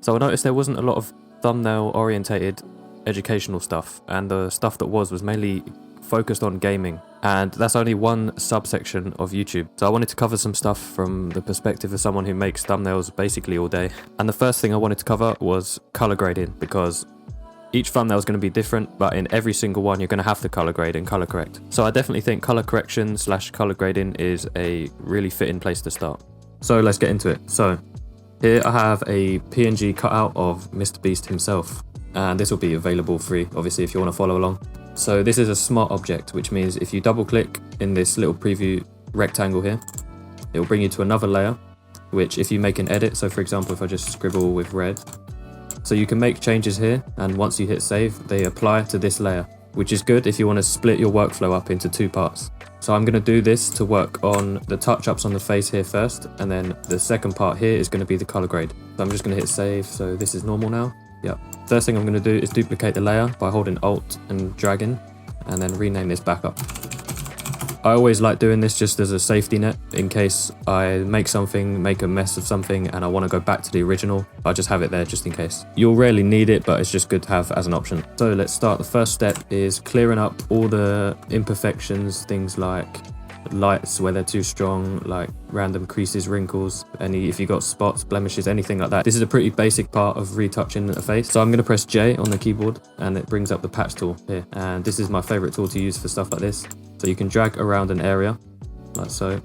So I noticed there wasn't a lot of thumbnail orientated educational stuff, and the stuff that was mainly focused on gaming, and that's only one subsection of YouTube. So I wanted to cover some stuff from the perspective of someone who makes thumbnails basically all day. And the first thing I wanted to cover was color grading, because each thumbnail is going to be different, but in every single one you're going to have to color grade and color correct. So I definitely think color correction / color grading is a really fitting place to start. So let's get into it. So here I have a PNG cutout of mrbeast himself, and this will be available free, obviously, if you want to follow along. So this is a smart object, which means if you double click in this little preview rectangle here, it will bring you to another layer, which if you make an edit, so for example, if I just scribble with red, so you can make changes here, and once you hit save, they apply to this layer, which is good if you want to split your workflow up into 2 parts. So I'm going to do this to work on the touch-ups on the face here first, and then the second part here is going to be the color grade. So I'm just going to hit save, so this is normal now. Yep. First thing I'm going to do is duplicate the layer by holding Alt and dragging, and then rename this back up. I always like doing this just as a safety net in case I make a mess of something and I want to go back to the original. I just have it there just in case. You'll rarely need it, but it's just good to have as an option. So let's start. The first step is clearing up all the imperfections, things like lights where they're too strong, like random creases, wrinkles, if you got spots, blemishes, anything like that. This is a pretty basic part of retouching a face. So I'm going to press J on the keyboard and it brings up the patch tool here, and this is my favorite tool to use for stuff like this. So you can drag around an area like so,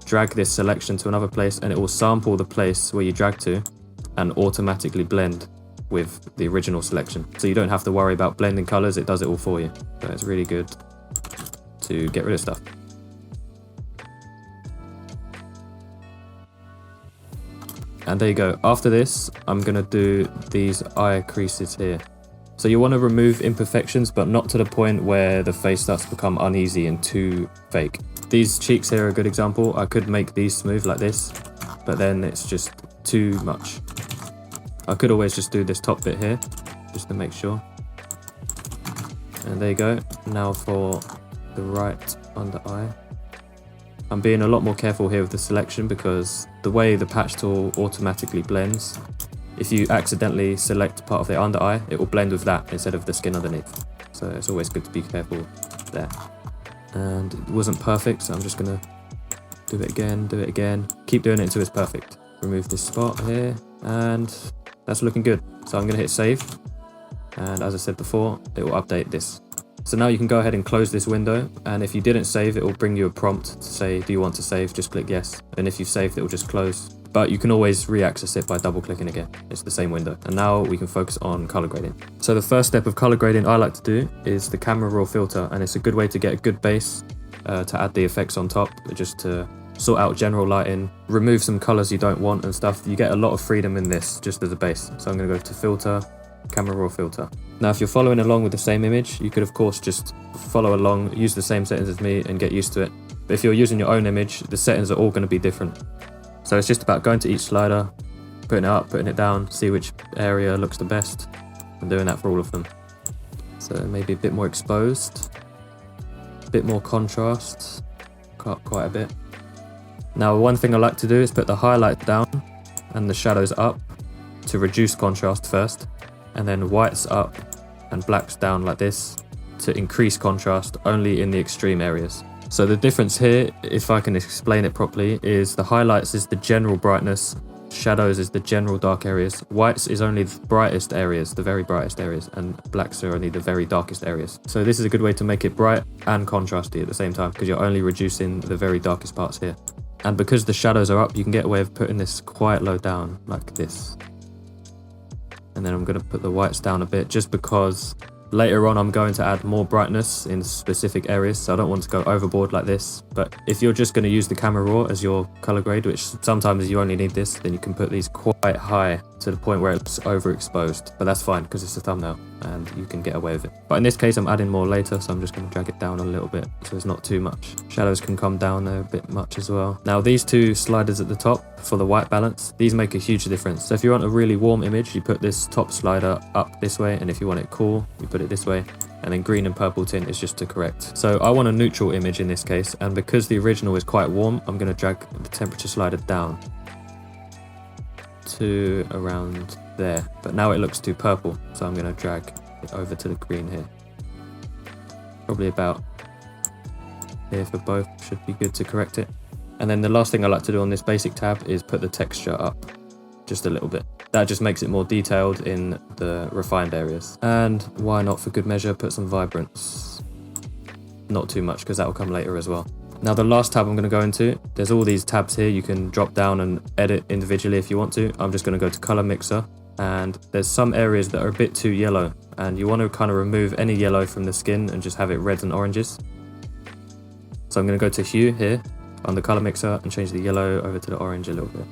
drag this selection to another place, and it will sample the place where you drag to and automatically blend with the original selection, so you don't have to worry about blending colors. It does it all for you. So it's really good to get rid of stuff. And there you go. After this, I'm going to do these eye creases here. So you want to remove imperfections, but not to the point where the face starts to become uneasy and too fake. These cheeks here are a good example. I could make these smooth like this, but then it's just too much. I could always just do this top bit here, just to make sure. And there you go. Now for the right under eye. I'm being a lot more careful here with the selection, because the way the patch tool automatically blends, if you accidentally select part of the under eye, it will blend with that instead of the skin underneath. So it's always good to be careful there. And it wasn't perfect, so I'm just gonna do it again, keep doing it until it's perfect. Remove this spot here, and that's looking good. So I'm gonna hit save, and as I said before, it will update this. So now you can go ahead and close this window, and if you didn't save, it will bring you a prompt to say, do you want to save? Just click yes, and if you've saved, it will just close. But you can always re-access it by double clicking again. It's the same window. And now we can focus on color grading. So the first step of color grading I like to do is the camera raw filter, and it's a good way to get a good base to add the effects on top, just to sort out general lighting, remove some colors you don't want and stuff. You get a lot of freedom in this just as a base. So I'm going to go to filter, camera raw filter. Now if you're following along with the same image, you could of course just follow along, use the same settings as me and get used to it. But if you're using your own image, the settings are all going to be different. So it's just about going to each slider, putting it up, putting it down, see which area looks the best, and doing that for all of them. So maybe a bit more exposed, a bit more contrast, quite a bit. Now one thing I like to do is put the highlight down and the shadows up to reduce contrast first, and then whites up and blacks down like this to increase contrast only in the extreme areas. So the difference here, if I can explain it properly, is the highlights is the general brightness, shadows is the general dark areas, whites is only the brightest areas, the very brightest areas, and blacks are only the very darkest areas. So this is a good way to make it bright and contrasty at the same time, because you're only reducing the very darkest parts here. And because the shadows are up, you can get away with putting this quite low down, like this. And then I'm going to put the whites down a bit, just because later on I'm going to add more brightness in specific areas, so I don't want to go overboard like this. But if you're just going to use the camera raw as your color grade, which sometimes you only need this, then you can put these quite high to the point where it's overexposed. But that's fine because it's a thumbnail and you can get away with it. But in this case I'm adding more later, so I'm just going to drag it down a little bit so it's not too much. Shadows can come down there a bit much as well. Now these two sliders at the top for the white balance, these make a huge difference. So if you want a really warm image, you put this top slider up this way, and if you want it cool, you put it this way. And then green and purple tint is just to correct. So I want a neutral image in this case, and because the original is quite warm, I'm going to drag the temperature slider down to around there, but now it looks too purple, so I'm going to drag it over to the green here. Probably about here for both, should be good to correct it. And then the last thing I like to do on this basic tab is put the texture up just a little bit. That just makes it more detailed in the refined areas. And why not, for good measure, put some vibrance. Not too much, because that will come later as well. Now the last tab I'm going to go into, there's all these tabs here. You can drop down and edit individually if you want to. I'm just going to go to color mixer, and there's some areas that are a bit too yellow, and you want to kind of remove any yellow from the skin and just have it reds and oranges. So I'm going to go to hue here on the color mixer and change the yellow over to the orange a little bit.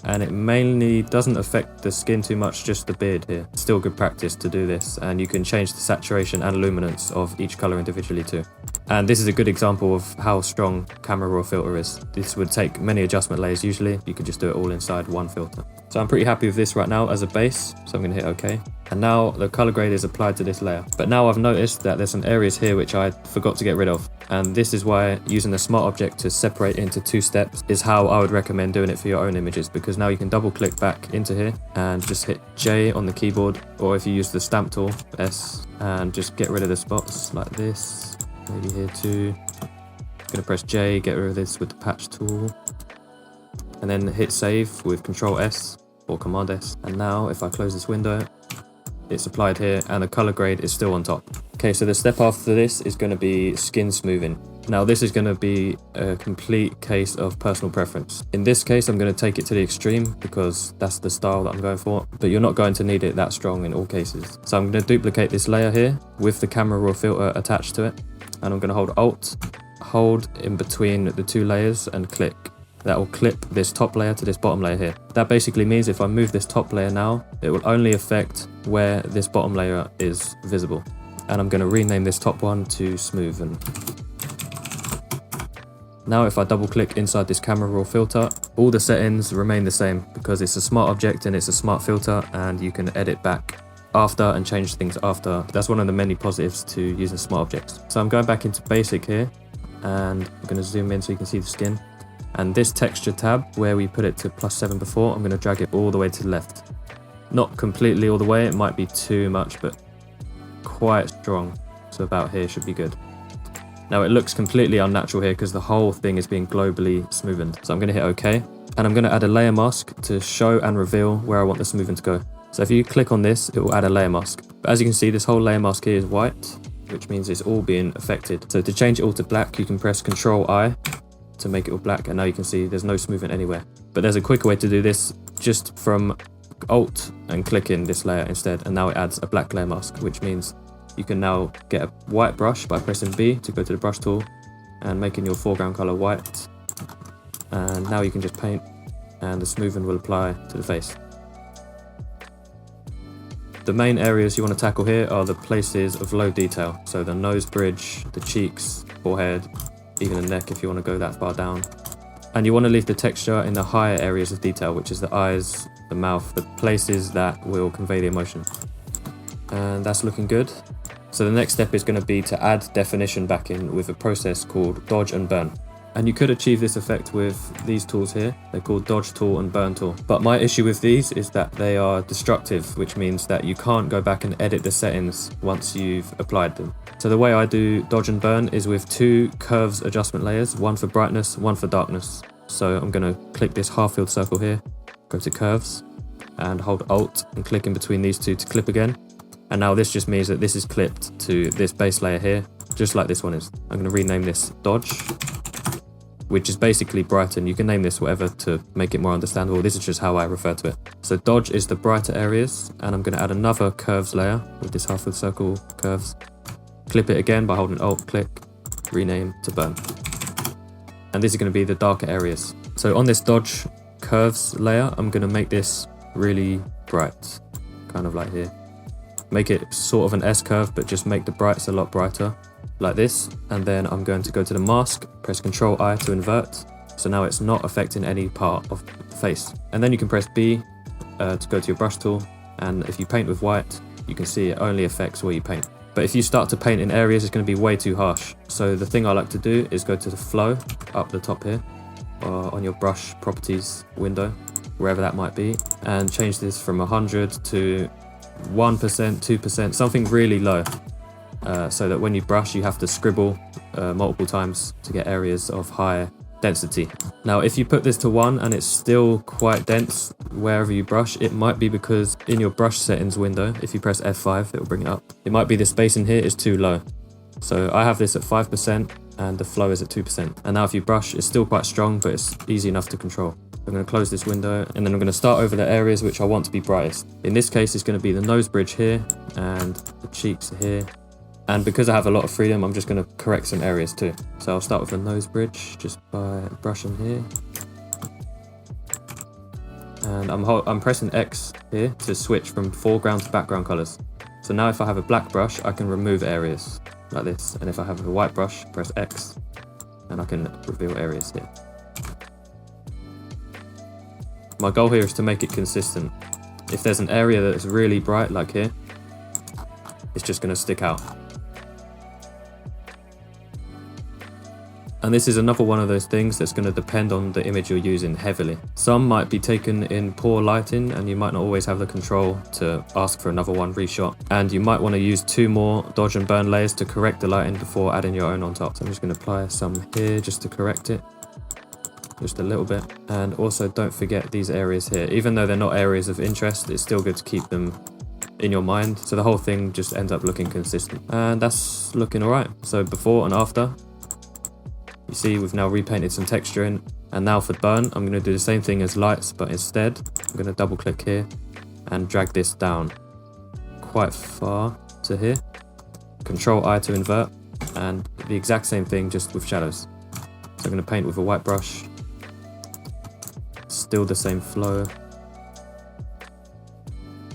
And it mainly doesn't affect the skin too much, just the beard here. It's still good practice to do this, and you can change the saturation and luminance of each color individually too. And this is a good example of how strong Camera Raw filter is. This would take many adjustment layers usually. You could just do it all inside one filter. So I'm pretty happy with this right now as a base, so I'm going to hit OK. And now the color grade is applied to this layer. But now I've noticed that there's some areas here which I forgot to get rid of. And this is why using the smart object to separate into 2 steps is how I would recommend doing it for your own images, because now you can double click back into here and just hit J on the keyboard, or if you use the stamp tool, S, and just get rid of the spots like this. Maybe here too. I'm going to press J, get rid of this with the patch tool, and then hit save with Control S or Command S. And now if I close this window, it's applied here and the color grade is still on top. Okay, so the step after this is going to be skin smoothing. Now this is going to be a complete case of personal preference. In this case, I'm going to take it to the extreme because that's the style that I'm going for, but you're not going to need it that strong in all cases. So I'm going to duplicate this layer here with the Camera Raw filter attached to it, and I'm going to hold Alt, hold in between the 2 layers and click. That will clip this top layer to this bottom layer here. That basically means if I move this top layer now, it will only affect where this bottom layer is visible. And I'm going to rename this top one to Smoothen. Now if I double click inside this Camera Raw filter, all the settings remain the same because it's a smart object and it's a smart filter, and you can edit back after and change things after. That's one of the many positives to using smart objects. So I'm going back into basic here, and I'm going to zoom in so you can see the skin. And this texture tab, where we put it to +7 before, I'm going to drag it all the way to the left. Not completely all the way, it might be too much, but quite strong. So about here should be good. Now it looks completely unnatural here because the whole thing is being globally smoothened. So I'm going to hit OK, and I'm going to add a layer mask to show and reveal where I want the smoothing to go. So if you click on this, it will add a layer mask. But as you can see, this whole layer mask here is white, which means it's all being affected. So to change it all to black, you can press Control I to make it all black, and now you can see there's no smoothing anywhere. But there's a quicker way to do this, just from Alt and click in this layer instead, and now it adds a black layer mask, which means you can now get a white brush by pressing B to go to the brush tool and making your foreground color white. And now you can just paint, and the smoothing will apply to the face. The main areas you want to tackle here are the places of low detail, so the nose bridge, the cheeks, forehead, even the neck if you want to go that far down. And you want to leave the texture in the higher areas of detail, which is the eyes, the mouth, the places that will convey the emotion. And that's looking good. So the next step is going to be to add definition back in with a process called dodge and burn. And you could achieve this effect with these tools here. They're called dodge tool and burn tool. But my issue with these is that they are destructive, which means that you can't go back and edit the settings once you've applied them. So the way I do dodge and burn is with 2 curves adjustment layers, one for brightness, one for darkness. So I'm going to click this half filled circle here, go to curves, and hold Alt and click in between these 2 to clip again. And now this just means that this is clipped to this base layer here, just like this one is. I'm going to rename this dodge, which is basically brighten. You can name this whatever to make it more understandable. This is just how I refer to it. So dodge is the brighter areas, and I'm going to add another curves layer with this half of the circle curves. Clip it again by holding Alt, click, rename to burn. And this is going to be the darker areas. So on this dodge curves layer, I'm going to make this really bright, kind of like here. Make it sort of an S curve, but just make the brights a lot brighter, like this. And then I'm going to go to the mask, press Control I to invert. So now it's not affecting any part of the face. And then you can press B to go to your brush tool. And if you paint with white, you can see it only affects where you paint. But if you start to paint in areas, it's going to be way too harsh. So the thing I like to do is go to the flow up the top here, on your brush properties window, wherever that might be, and change this from 100 to 1%, 2%, something really low, so that when you brush you have to scribble multiple times to get areas of high density. Now if you put this to 1 and it's still quite dense wherever you brush, it might be because in your brush settings window, if you press F5 it will bring it up. It might be the space in here is too low. So I have this at 5% and the flow is at 2%. And now if you brush, it's still quite strong, but it's easy enough to control. I'm going to close this window and then I'm going to start over the areas which I want to be brightest. In this case, it's going to be the nose bridge here and the cheeks here. And because I have a lot of freedom, I'm just going to correct some areas too. So I'll start with the nose bridge just by brushing here. And I'm pressing X here to switch from foreground to background colors. So now if I have a black brush, I can remove areas like this. And if I have a white brush, press X and I can reveal areas here. My goal here is to make it consistent. If there's an area that's really bright like here, it's just going to stick out. And this is another one of those things that's going to depend on the image you're using heavily. Some might be taken in poor lighting and you might not always have the control to ask for another one reshot. And you might want to use 2 more dodge and burn layers to correct the lighting before adding your own on top. So I'm just going to apply some here just to correct it. Just a little bit. And also don't forget these areas here. Even though they're not areas of interest, it's still good to keep them in your mind. So the whole thing just ends up looking consistent. And that's looking alright. So before and after. You see we've now repainted some texture in, and now for burn I'm going to do the same thing as lights, but instead I'm going to double click here and drag this down quite far to here. Control I to invert, and the exact same thing just with shadows. So I'm going to paint with a white brush, still the same flow.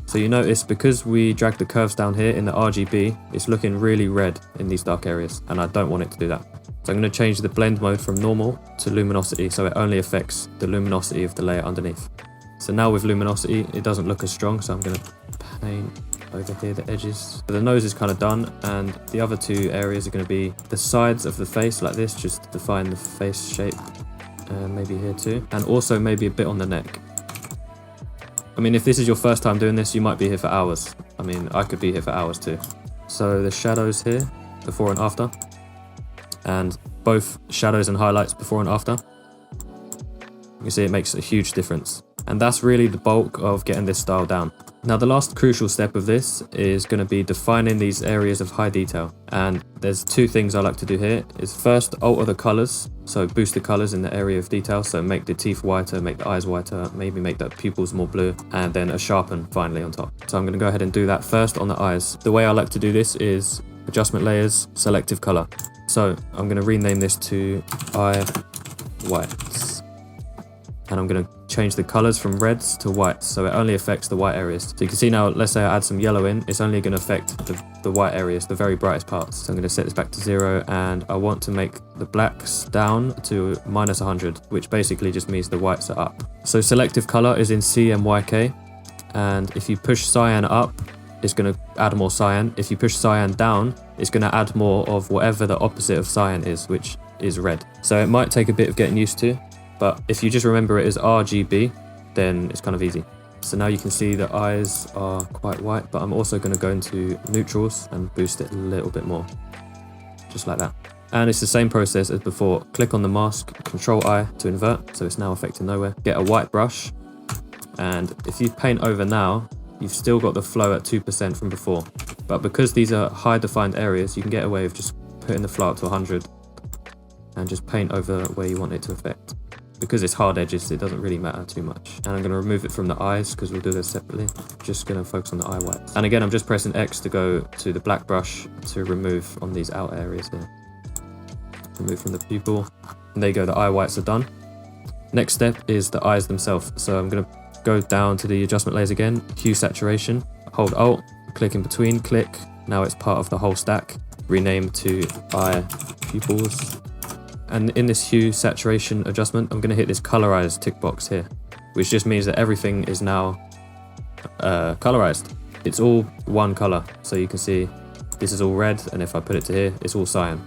So you notice because we dragged the curves down here in the RGB, it's looking really red in these dark areas, and I don't want it to do that. So I'm going to change the blend mode from normal to luminosity, so it only affects the luminosity of the layer underneath. So now with luminosity, it doesn't look as strong, so I'm going to paint over here the edges. So the nose is kind of done, and the other 2 areas are going to be the sides of the face like this, just to define the face shape, and maybe here too, and also maybe a bit on the neck. I mean, if this is your first time doing this, you might be here for hours. I mean, I could be here for hours too. So the shadows here, before and after. And both shadows and highlights before and after. You can see it makes a huge difference. And that's really the bulk of getting this style down. Now the last crucial step of this is going to be defining these areas of high detail. And there's 2 things I like to do here. Is first alter the colors, so boost the colors in the area of detail, so make the teeth whiter, make the eyes whiter, maybe make the pupils more blue, and then a sharpen finally on top. So I'm going to go ahead and do that first on the eyes. The way I like to do this is adjustment layers, selective color. So I'm going to rename this to eye whites. And I'm going to change the colors from reds to whites, so it only affects the white areas. So you can see now, let's say I add some yellow in, it's only going to affect the white areas, the very brightest parts. So I'm going to set this back to 0, and I want to make the blacks down to -100, which basically just means the whites are up. So selective color is in CMYK, and if you push cyan up, it's going to add more cyan. If you push cyan down, it's going to add more of whatever the opposite of cyan is, which is red. So it might take a bit of getting used to, but if you just remember it as RGB, then it's kind of easy. So now you can see the eyes are quite white, but I'm also going to go into neutrals and boost it a little bit more, just like that. And it's the same process as before. Click on the mask, Control I to invert, so it's now affecting nowhere. Get a white brush, and if you paint over now, you've still got the flow at 2% from before. But because these are high defined areas, you can get away with just putting the flow up to 100 and just paint over where you want it to affect. Because it's hard edges, it doesn't really matter too much. And I'm going to remove it from the eyes because we'll do this separately. Just going to focus on the eye whites. And again, I'm just pressing X to go to the black brush to remove on these out areas here. Remove from the pupil. And there you go, the eye whites are done. Next step is the eyes themselves. So I'm going to go down to the adjustment layers again, hue saturation, hold Alt, click in between, click. Now it's part of the whole stack. Rename to eye pupils. And in this hue saturation adjustment, I'm going to hit this colorize tick box here, which just means that everything is now colorized. It's all one color. So you can see this is all red, and if I put it to here, it's all cyan.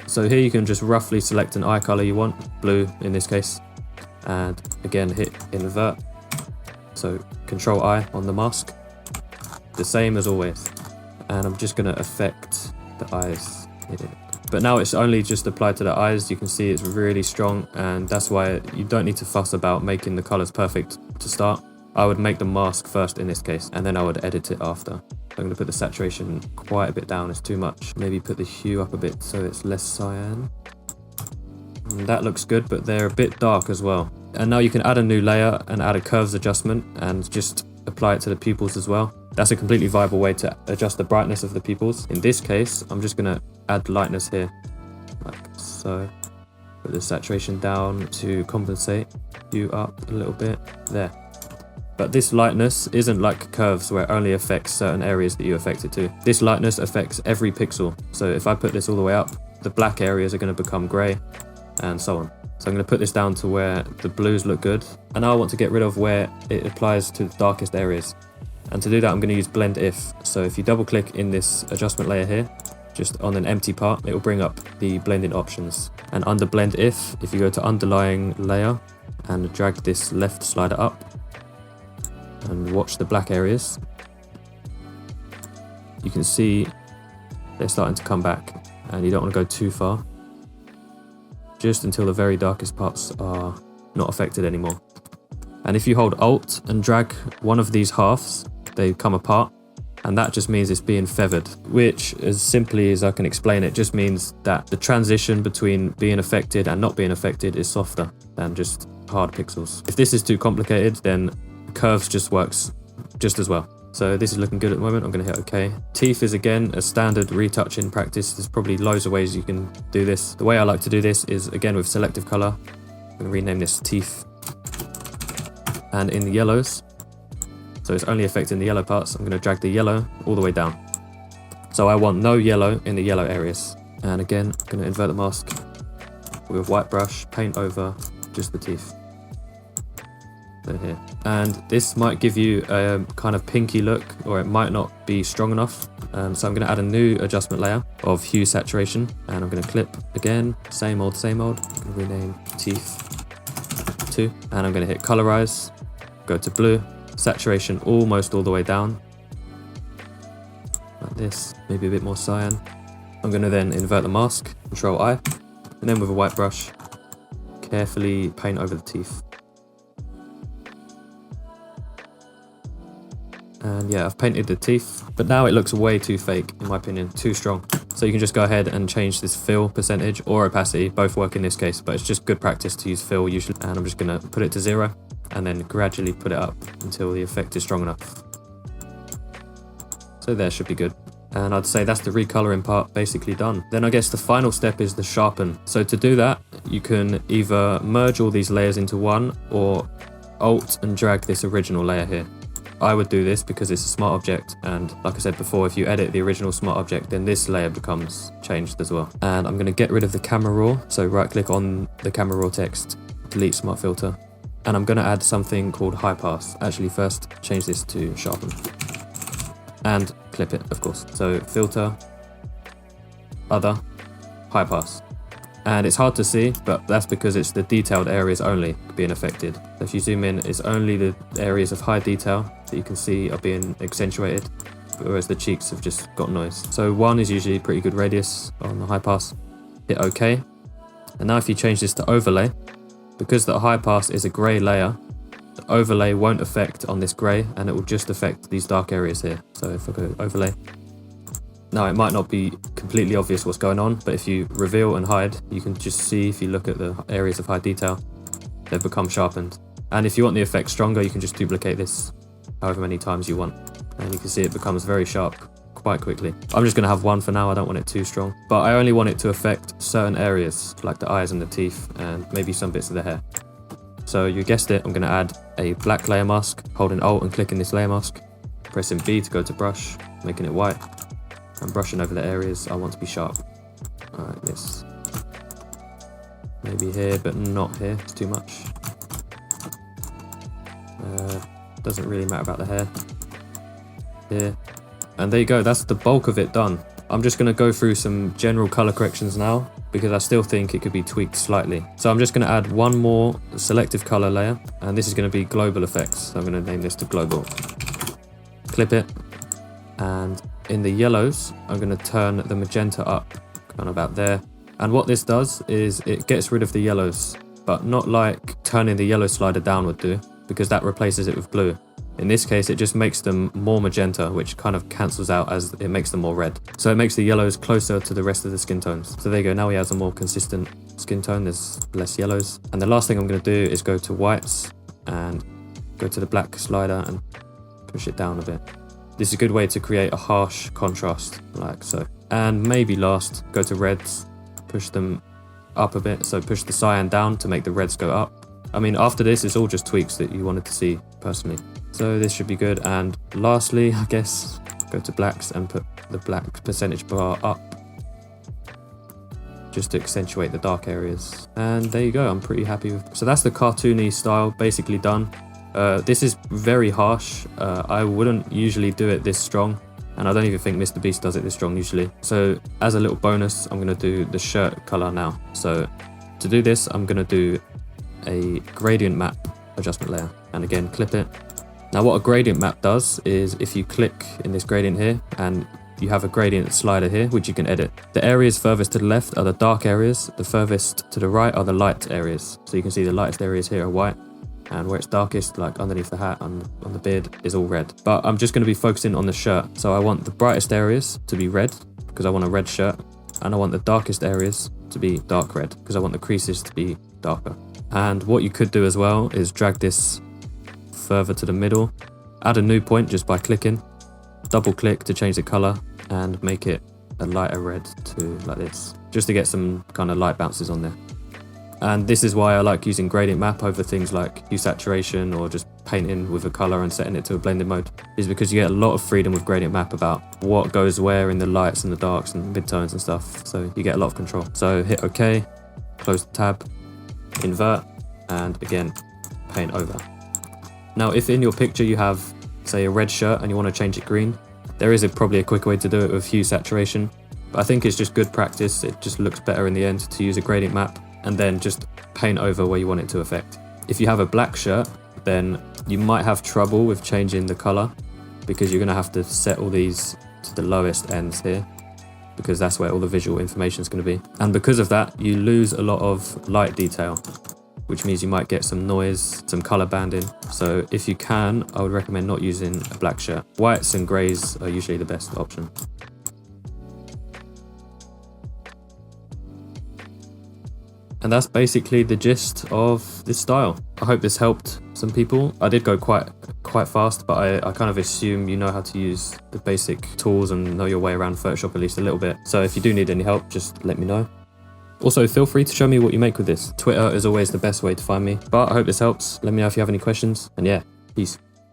So here you can just roughly select an eye color you want, blue in this case, and again hit invert, So Control I on the mask, the same as always. And I'm just gonna affect the eyes here. But now it's only just applied to the eyes. You can see it's really strong, and that's why you don't need to fuss about making the colors perfect to start. I would make the mask first in this case, and then I would edit it after. I'm going to put the saturation quite a bit down, it's too much. Maybe put the hue up a bit so it's less cyan. And that looks good, but they're a bit dark as well. And now you can add a new layer and add a curves adjustment and just apply it to the pupils as well. That's a completely viable way to adjust the brightness of the pupils. In this case, I'm just going to add lightness here, like so. Put the saturation down to compensate, hue up a little bit, there. But this lightness isn't like curves where it only affects certain areas that you affect it to. This lightness affects every pixel. So if I put this all the way up, the black areas are going to become grey and so on. So I'm going to put this down to where the blues look good. And now I want to get rid of where it applies to the darkest areas. And to do that, I'm going to use blend if. So if you double click in this adjustment layer here, just on an empty part, it will bring up the blending options. And under blend if you go to underlying layer and drag this left slider up, and watch the black areas, you can see they're starting to come back, and you don't want to go too far, just until the very darkest parts are not affected anymore. And if you hold Alt and drag one of these halves, they come apart, and that just means it's being feathered, which, as simply as I can explain it, just means that the transition between being affected and not being affected is softer than just hard pixels. If this is too complicated, then curves just works just as well. So this is looking good at the moment. I'm going to hit OK. Teeth is again a standard retouch in practice. There's probably loads of ways you can do this. The way I like to do this is again with selective color. I'm going to rename this teeth. And in the yellows, so it's only affecting the yellow parts, I'm going to drag the yellow all the way down. So I want no yellow in the yellow areas. And again, I'm going to invert the mask with a white brush, paint over just the teeth. Here. And this might give you a kind of pinky look, or it might not be strong enough. So I'm going to add a new adjustment layer of hue saturation, and I'm going to clip again, same old, same old. I'm going to rename teeth 2, and I'm going to hit colorize, go to blue, saturation almost all the way down, like this, maybe a bit more cyan. I'm going to then invert the mask, Control I, and then with a white brush, carefully paint over the teeth. And yeah, I've painted the teeth, but now it looks way too fake, in my opinion, too strong. So you can just go ahead and change this fill percentage or opacity, both work in this case, but it's just good practice to use fill usually. And I'm just going to put it to 0 and then gradually put it up until the effect is strong enough. So there should be good. And I'd say that's the recoloring part basically done. Then I guess the final step is the sharpen. So to do that, you can either merge all these layers into one or Alt and drag this original layer here. I would do this because it's a smart object, and like I said before, if you edit the original smart object, then this layer becomes changed as well. And I'm going to get rid of the camera raw, so right click on the camera raw text, delete smart filter, and I'm going to add something called high pass. Actually, first change this to sharpen and clip it, of course. So filter, other, high pass. And it's hard to see, but that's because it's the detailed areas only being affected. So if you zoom in, it's only the areas of high detail that you can see are being accentuated, whereas the cheeks have just got noise. So 1 is usually a pretty good radius on the high pass. Hit OK. And now if you change this to overlay, because the high pass is a grey layer, the overlay won't affect on this grey, and it will just affect these dark areas here. So if I go overlay, now it might not be completely obvious what's going on, but if you reveal and hide, you can just see, if you look at the areas of high detail, they've become sharpened. And if you want the effect stronger, you can just duplicate this however many times you want. And you can see it becomes very sharp quite quickly. I'm just going to have 1 for now, I don't want it too strong. But I only want it to affect certain areas, like the eyes and the teeth, and maybe some bits of the hair. So you guessed it, I'm going to add a black layer mask, holding Alt and clicking this layer mask, pressing B to go to brush, making it white. I'm brushing over the areas I want to be sharp. Like this. Maybe here, but not here. It's too much. Doesn't really matter about the hair. Here. And there you go. That's the bulk of it done. I'm just going to go through some general color corrections now, because I still think it could be tweaked slightly. So I'm just going to add one more selective color layer, and this is going to be global effects. So I'm going to name this to global. Clip it, and in the yellows, I'm going to turn the magenta up, kind of about there. And what this does is it gets rid of the yellows, but not like turning the yellow slider down would do, because that replaces it with blue. In this case, it just makes them more magenta, which kind of cancels out as it makes them more red. So it makes the yellows closer to the rest of the skin tones. So there you go, now we have a more consistent skin tone, there's less yellows. And the last thing I'm going to do is go to whites and go to the black slider and push it down a bit. This is a good way to create a harsh contrast, like so. And maybe last, go to reds, push them up a bit, so push the cyan down to make the reds go up. I mean, after this, it's all just tweaks that you wanted to see personally. So this should be good. And lastly, I guess, go to blacks and put the black percentage bar up, just to accentuate the dark areas. And there you go, I'm pretty happy with. So that's the cartoony style basically done. This is very harsh. I wouldn't usually do it this strong, and I don't even think mrbeast does it this strong usually. So as a little bonus, I'm going to do the shirt color now. So to do this, I'm going to do a gradient map adjustment layer, and again clip it. Now what a gradient map does is if you click in this gradient here, and you have a gradient slider here which you can edit. The areas furthest to the left are the dark areas, the furthest to the right are the light areas. So you can see the lightest areas here are white, and where it's darkest, like underneath the hat on the beard, is all red. But I'm just going to be focusing on the shirt. So I want the brightest areas to be red, because I want a red shirt, and I want the darkest areas to be dark red, because I want the creases to be darker. And what you could do as well is drag this further to the middle, add a new point just by clicking, double click to change the color, and make it a lighter red to like this, just to get some kind of light bounces on there. And this is why I like using gradient map over things like hue saturation or just painting with a color and setting it to a blending mode, is because you get a lot of freedom with gradient map about what goes where in the lights and the darks and midtones and stuff. So you get a lot of control. So hit OK, close the tab, invert, and again, paint over. Now, if in your picture you have, say, a red shirt and you want to change it green, there is probably a quick way to do it with hue saturation. But I think it's just good practice. It just looks better in the end to use a gradient map and then just paint over where you want it to affect. If you have a black shirt, then you might have trouble with changing the color, because you're going to have to set all these to the lowest ends here, because that's where all the visual information is going to be. And because of that, you lose a lot of light detail, which means you might get some noise, some color banding. So if you can, I would recommend not using a black shirt. Whites and grays are usually the best option. And that's basically the gist of this style. I hope this helped some people. I did go quite fast, but I kind of assume you know how to use the basic tools and know your way around Photoshop at least a little bit. So if you do need any help, just let me know. Also, feel free to show me what you make with this. Twitter is always the best way to find me. But I hope this helps. Let me know if you have any questions. And yeah, peace.